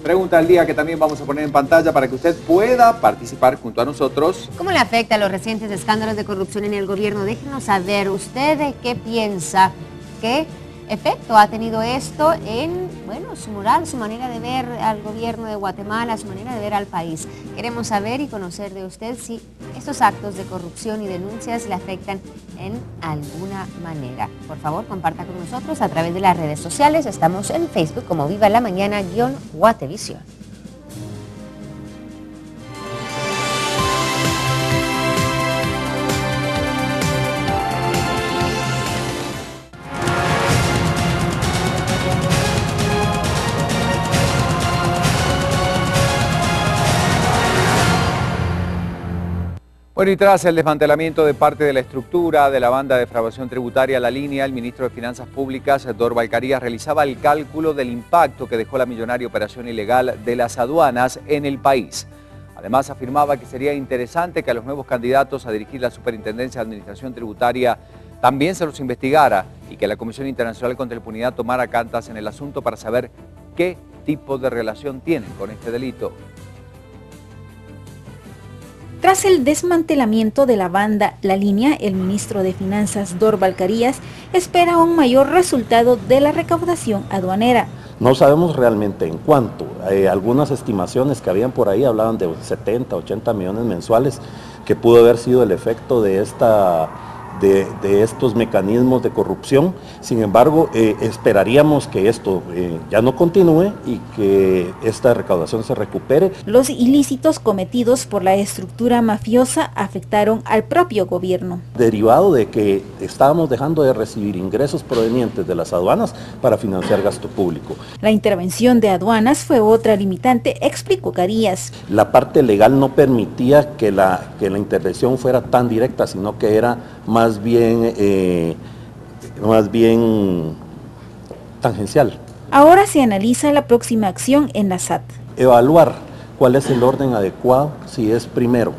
Pregunta del día que también vamos a poner en pantalla para que usted pueda participar junto a nosotros. ¿Cómo le afecta a los recientes escándalos de corrupción en el gobierno? Déjenos saber usted qué piensa, qué efecto ha tenido esto en, bueno, su moral, su manera de ver al gobierno de Guatemala, su manera de ver al país. Queremos saber y conocer de usted si estos actos de corrupción y denuncias le afectan en alguna manera. Por favor, comparta con nosotros a través de las redes sociales. Estamos en Facebook como Viva la Mañana-Guatevisión. Bueno, y tras el desmantelamiento de parte de la estructura de la banda de defraudación tributaria La Línea, el ministro de Finanzas Públicas, Dorbal Carías, realizaba el cálculo del impacto que dejó la millonaria operación ilegal de las aduanas en el país. Además, afirmaba que sería interesante que a los nuevos candidatos a dirigir la Superintendencia de Administración Tributaria también se los investigara y que la Comisión Internacional contra la Impunidad tomara cartas en el asunto para saber qué tipo de relación tienen con este delito. Tras el desmantelamiento de la banda La Línea, el ministro de Finanzas Dorbal Carías espera un mayor resultado de la recaudación aduanera. No sabemos realmente en cuánto. Algunas estimaciones que habían por ahí hablaban de 70, 80 millones mensuales, que pudo haber sido el efecto de estos mecanismos de corrupción. Sin embargo, esperaríamos que esto ya no continúe y que esta recaudación se recupere. Los ilícitos cometidos por la estructura mafiosa afectaron al propio gobierno. Derivado de que estábamos dejando de recibir ingresos provenientes de las aduanas para financiar gasto público. La intervención de aduanas fue otra limitante, explicó Carías. La parte legal no permitía que la intervención fuera tan directa, sino que era más bien tangencial. Ahora se analiza la próxima acción en la SAT. Evaluar cuál es el orden adecuado, si es primero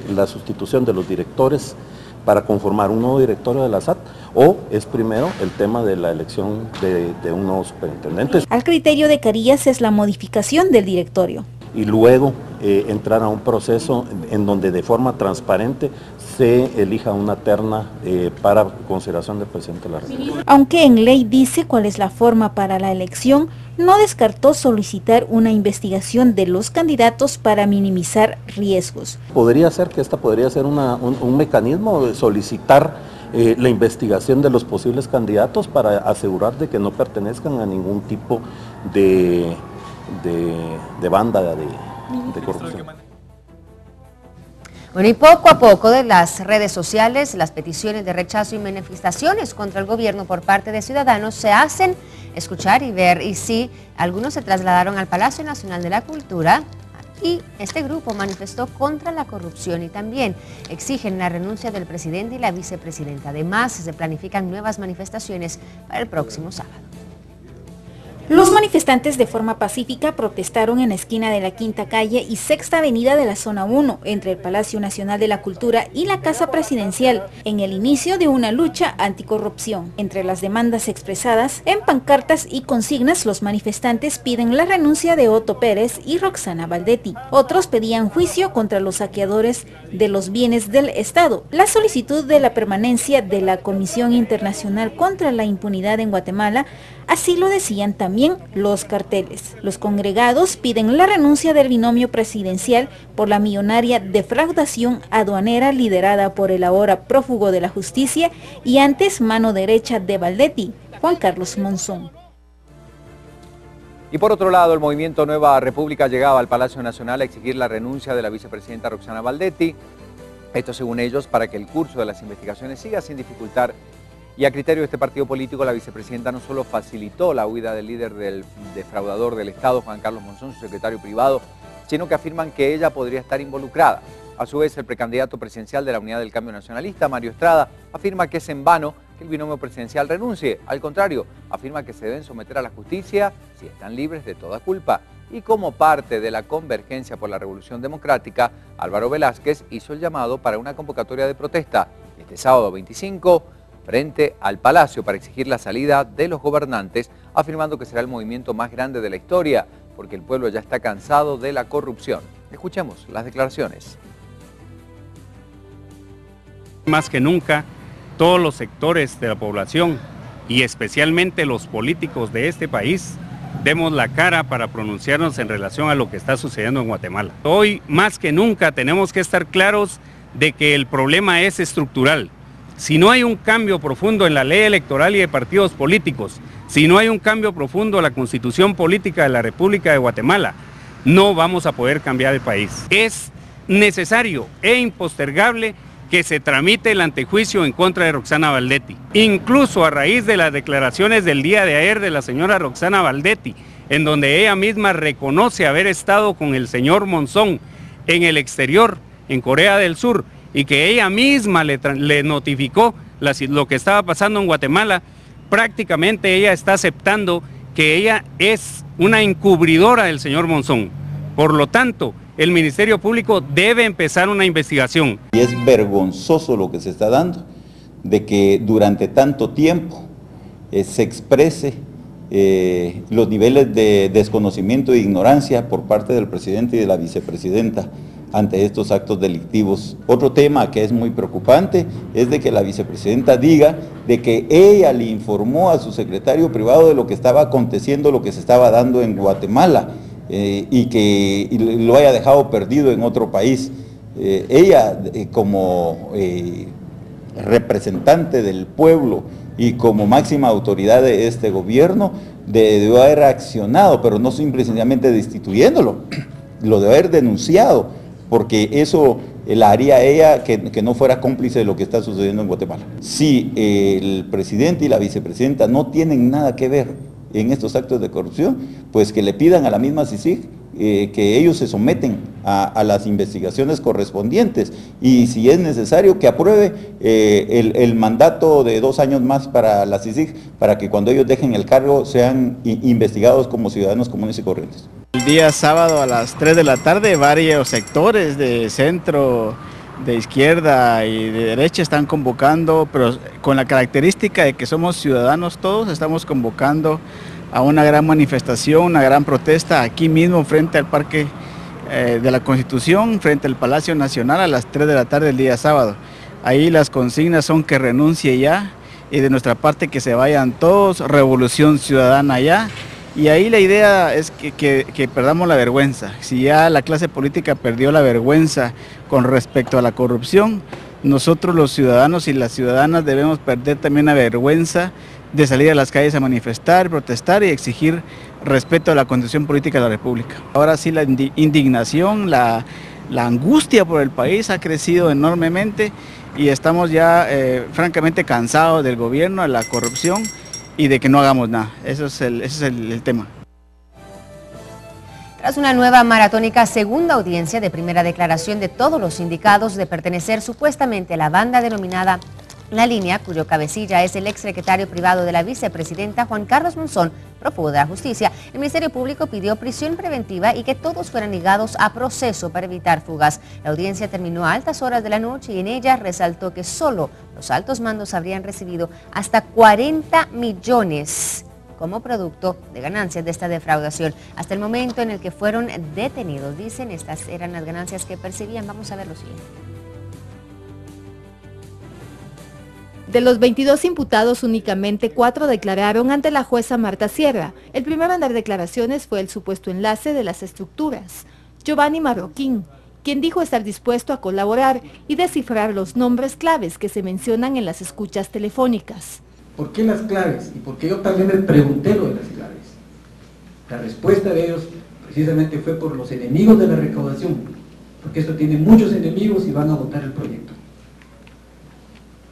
la sustitución de los directores para conformar un nuevo directorio de la SAT, o es primero el tema de la elección de un nuevo superintendente. Al criterio de Carías es la modificación del directorio. Y luego entrar a un proceso en donde de forma transparente se elija una terna para consideración del presidente de la República. Aunque en ley dice cuál es la forma para la elección, no descartó solicitar una investigación de los candidatos para minimizar riesgos. Podría ser que esta podría ser un mecanismo de solicitar la investigación de los posibles candidatos para asegurar de que no pertenezcan a ningún tipo de banda de corrupción. Bueno, y poco a poco de las redes sociales, las peticiones de rechazo y manifestaciones contra el gobierno por parte de ciudadanos se hacen escuchar y ver. Y sí, algunos se trasladaron al Palacio Nacional de la Cultura y este grupo manifestó contra la corrupción y también exigen la renuncia del presidente y la vicepresidenta. Además, se planifican nuevas manifestaciones para el próximo sábado. Los manifestantes de forma pacífica protestaron en la esquina de la Quinta Calle y Sexta Avenida de la Zona 1, entre el Palacio Nacional de la Cultura y la Casa Presidencial, en el inicio de una lucha anticorrupción. Entre las demandas expresadas, en pancartas y consignas, los manifestantes piden la renuncia de Otto Pérez y Roxana Baldetti. Otros pedían juicio contra los saqueadores de los bienes del Estado, la solicitud de la permanencia de la Comisión Internacional contra la Impunidad en Guatemala. Así lo decían también los carteles. Los congregados piden la renuncia del binomio presidencial por la millonaria defraudación aduanera liderada por el ahora prófugo de la justicia y antes mano derecha de Baldetti, Juan Carlos Monzón. Y por otro lado, el movimiento Nueva República llegaba al Palacio Nacional a exigir la renuncia de la vicepresidenta Roxana Baldetti. Esto según ellos para que el curso de las investigaciones siga sin dificultar. Y a criterio de este partido político, la vicepresidenta no solo facilitó la huida del líder del defraudador del Estado, Juan Carlos Monzón, su secretario privado, sino que afirman que ella podría estar involucrada. A su vez, el precandidato presidencial de la Unidad del Cambio Nacionalista, Mario Estrada, afirma que es en vano que el binomio presidencial renuncie. Al contrario, afirma que se deben someter a la justicia si están libres de toda culpa. Y como parte de la Convergencia por la Revolución Democrática, Álvaro Velázquez hizo el llamado para una convocatoria de protesta este sábado 25 frente al Palacio para exigir la salida de los gobernantes, afirmando que será el movimiento más grande de la historia. porque el pueblo ya está cansado de la corrupción. Escuchemos las declaraciones. Más que nunca, todos los sectores de la población y especialmente los políticos de este país demos la cara para pronunciarnos en relación a lo que está sucediendo en Guatemala. Hoy más que nunca tenemos que estar claros de que el problema es estructural. Si no hay un cambio profundo en la ley electoral y de partidos políticos, si no hay un cambio profundo en la constitución política de la República de Guatemala, no vamos a poder cambiar el país. Es necesario e impostergable que se tramite el antejuicio en contra de Roxana Baldetti. Incluso a raíz de las declaraciones del día de ayer de la señora Roxana Baldetti, en donde ella misma reconoce haber estado con el señor Monzón en el exterior, en Corea del Sur, y que ella misma le notificó lo que estaba pasando en Guatemala, prácticamente ella está aceptando que ella es una encubridora del señor Monzón. Por lo tanto, el Ministerio Público debe empezar una investigación. Y es vergonzoso lo que se está dando, de que durante tanto tiempo se exprese los niveles de desconocimiento e ignorancia por parte del presidente y de la vicepresidenta ante estos actos delictivos. Otro tema que es muy preocupante es de que la vicepresidenta diga de que ella le informó a su secretario privado de lo que estaba aconteciendo, lo que se estaba dando en Guatemala, y que lo haya dejado perdido en otro país. Ella como representante del pueblo y como máxima autoridad de este gobierno debió haber accionado, pero no simplemente destituyéndolo, lo debe haber denunciado, porque eso la haría ella que no fuera cómplice de lo que está sucediendo en Guatemala. Si el presidente y la vicepresidenta no tienen nada que ver en estos actos de corrupción, pues que le pidan a la misma CICIG que ellos se someten a las investigaciones correspondientes, y si es necesario que apruebe el mandato de 2 años más para la CICIG, para que cuando ellos dejen el cargo sean investigados como ciudadanos comunes y corrientes. El día sábado a las 3 de la tarde varios sectores de centro, de izquierda y de derecha están convocando, pero con la característica de que somos ciudadanos todos, estamos convocando a una gran manifestación, una gran protesta aquí mismo frente al Parque de la Constitución, frente al Palacio Nacional a las 3 de la tarde el día sábado. Ahí las consignas son que renuncie ya, y de nuestra parte que se vayan todos, revolución ciudadana ya. Y ahí la idea es que perdamos la vergüenza. Si ya la clase política perdió la vergüenza con respecto a la corrupción, nosotros los ciudadanos y las ciudadanas debemos perder también la vergüenza de salir a las calles a manifestar, protestar y exigir respeto a la Constitución Política de la República. Ahora sí la indignación, la angustia por el país ha crecido enormemente y estamos ya francamente cansados del gobierno, de la corrupción y de que no hagamos nada. Ese es el tema. Tras una nueva maratónica segunda audiencia de primera declaración de todos los indicados de pertenecer supuestamente a la banda denominada La Línea, cuyo cabecilla es el exsecretario privado de la vicepresidenta Juan Carlos Monzón, prófugo de la justicia, el Ministerio Público pidió prisión preventiva y que todos fueran ligados a proceso para evitar fugas. La audiencia terminó a altas horas de la noche y en ella resaltó que solo los altos mandos habrían recibido hasta 40 millones como producto de ganancias de esta defraudación. Hasta el momento en el que fueron detenidos, dicen, estas eran las ganancias que percibían. Vamos a ver lo siguiente. De los 22 imputados, únicamente 4 declararon ante la jueza Marta Sierra. El primero en dar declaraciones fue el supuesto enlace de las estructuras, Giovanni Marroquín, quien dijo estar dispuesto a colaborar y descifrar los nombres claves que se mencionan en las escuchas telefónicas. ¿Por qué las claves? Y porque yo también me pregunté lo de las claves. La respuesta de ellos precisamente fue por los enemigos de la recaudación, porque esto tiene muchos enemigos y van a votar el proyecto.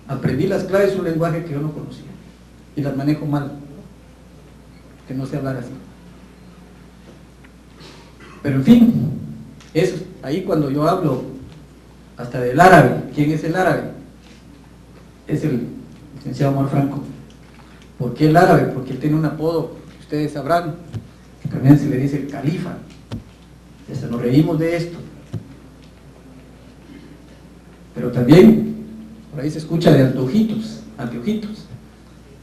Aprendí las claves, un lenguaje que yo no conocía, y las manejo mal, que no sé hablar así. Pero en fin, eso, ahí cuando yo hablo hasta del árabe, ¿quién es el árabe? Es el licenciado Omar Franco. ¿Por qué el árabe? Porque él tiene un apodo, ustedes sabrán, que también se le dice el califa. Hasta nos reímos de esto. Pero también, por ahí se escucha de Anteojitos.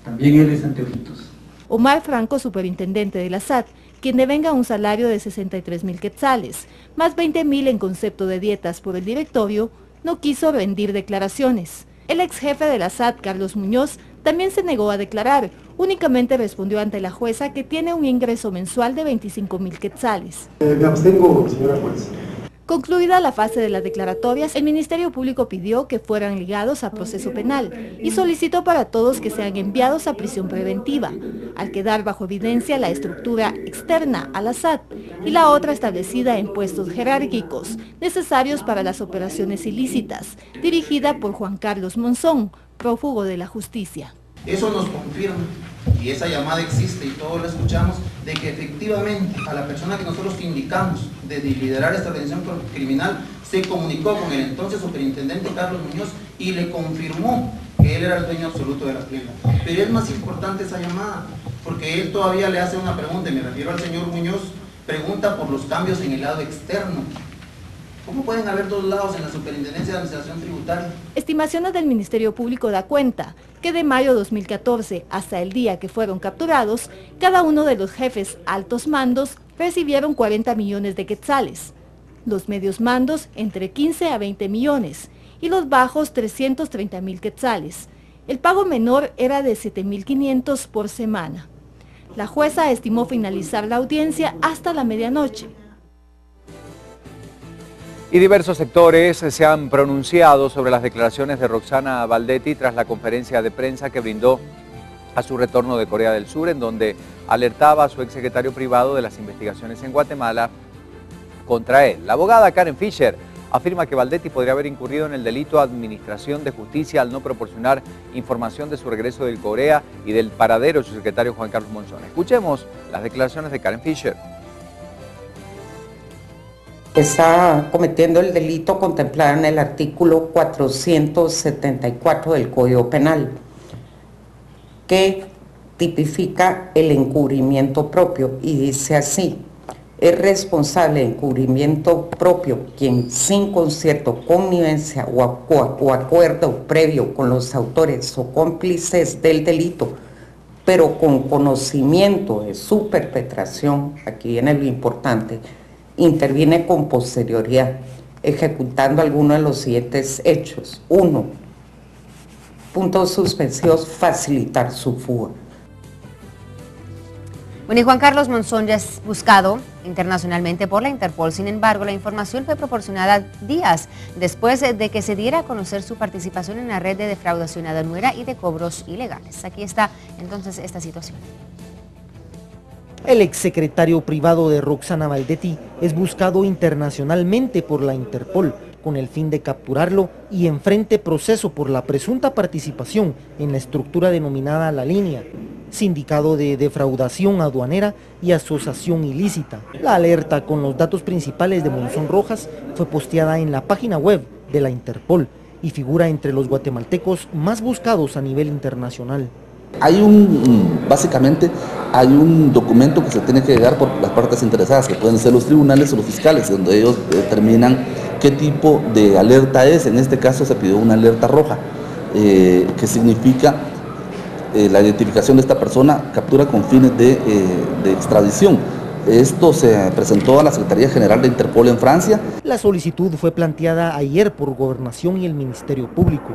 También él es Anteojitos. Omar Franco, superintendente de la SAT, quien devenga un salario de 63.000 quetzales, más 20.000 en concepto de dietas por el directorio, no quiso rendir declaraciones. El ex jefe de la SAT, Carlos Muñoz, también se negó a declarar, únicamente respondió ante la jueza que tiene un ingreso mensual de 25.000 quetzales. Me abstengo, señora juez. Concluida la fase de las declaratorias, el Ministerio Público pidió que fueran ligados a proceso penal y solicitó para todos que sean enviados a prisión preventiva, al quedar bajo evidencia la estructura externa a la SAT y la otra establecida en puestos jerárquicos necesarios para las operaciones ilícitas, dirigida por Juan Carlos Monzón, prófugo de la justicia. Eso nos confirma, y esa llamada existe y todos la escuchamos, de que efectivamente a la persona que nosotros indicamos de liderar esta organización criminal se comunicó con el entonces superintendente Carlos Muñoz y le confirmó que él era el dueño absoluto de la tienda. Pero es más importante esa llamada, porque él todavía le hace una pregunta, y me refiero al señor Muñoz, pregunta por los cambios en el lado externo. ¿Cómo pueden haber dos lados en la Superintendencia de Administración Tributaria? Estimaciones del Ministerio Público da cuenta que de mayo de 2014 hasta el día que fueron capturados, cada uno de los jefes altos mandos recibieron 40 millones de quetzales, los medios mandos entre 15 a 20 millones y los bajos 330.000 quetzales. El pago menor era de 7.500 por semana. La jueza estimó finalizar la audiencia hasta la medianoche. Y diversos sectores se han pronunciado sobre las declaraciones de Roxana Baldetti tras la conferencia de prensa que brindó a su retorno de Corea del Sur, en donde alertaba a su exsecretario privado de las investigaciones en Guatemala contra él. La abogada Karen Fisher afirma que Baldetti podría haber incurrido en el delito de administración de justicia al no proporcionar información de su regreso de Corea y del paradero de su secretario Juan Carlos Monzón. Escuchemos las declaraciones de Karen Fisher. Está cometiendo el delito contemplado en el artículo 474 del Código Penal, que tipifica el encubrimiento propio y dice así: es responsable de encubrimiento propio quien sin concierto, connivencia o acuerdo previo con los autores o cómplices del delito, pero con conocimiento de su perpetración, aquí viene lo importante, interviene con posterioridad, ejecutando alguno de los siguientes hechos. 1. Puntos suspensivos, facilitar su fuga. Bueno, y Juan Carlos Monzón ya es buscado internacionalmente por la Interpol. Sin embargo, la información fue proporcionada días después de que se diera a conocer su participación en la red de defraudación aduanera y de cobros ilegales. Aquí está entonces esta situación. El exsecretario privado de Roxana Baldetti es buscado internacionalmente por la Interpol con el fin de capturarlo y enfrente proceso por la presunta participación en la estructura denominada La Línea, sindicado de defraudación aduanera y asociación ilícita. La alerta con los datos principales de Monzón Rojas fue posteada en la página web de la Interpol y figura entre los guatemaltecos más buscados a nivel internacional. Básicamente hay un documento que se tiene que llegar por las partes interesadas, que pueden ser los tribunales o los fiscales, donde ellos determinan qué tipo de alerta es. En este caso se pidió una alerta roja, que significa la identificación de esta persona, captura con fines de extradición. Esto se presentó a la Secretaría General de Interpol en Francia. La solicitud fue planteada ayer por Gobernación y el Ministerio Público.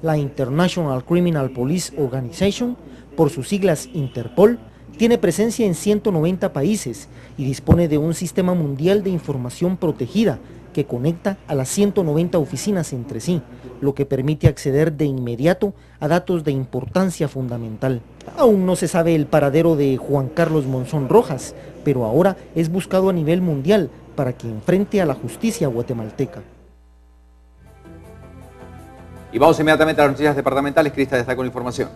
La International Criminal Police Organization, por sus siglas Interpol, tiene presencia en 190 países y dispone de un sistema mundial de información protegida que conecta a las 190 oficinas entre sí, lo que permite acceder de inmediato a datos de importancia fundamental. Aún no se sabe el paradero de Juan Carlos Monzón Rojas, pero ahora es buscado a nivel mundial para que enfrente a la justicia guatemalteca. Y vamos inmediatamente a las noticias departamentales. Crista está con la información.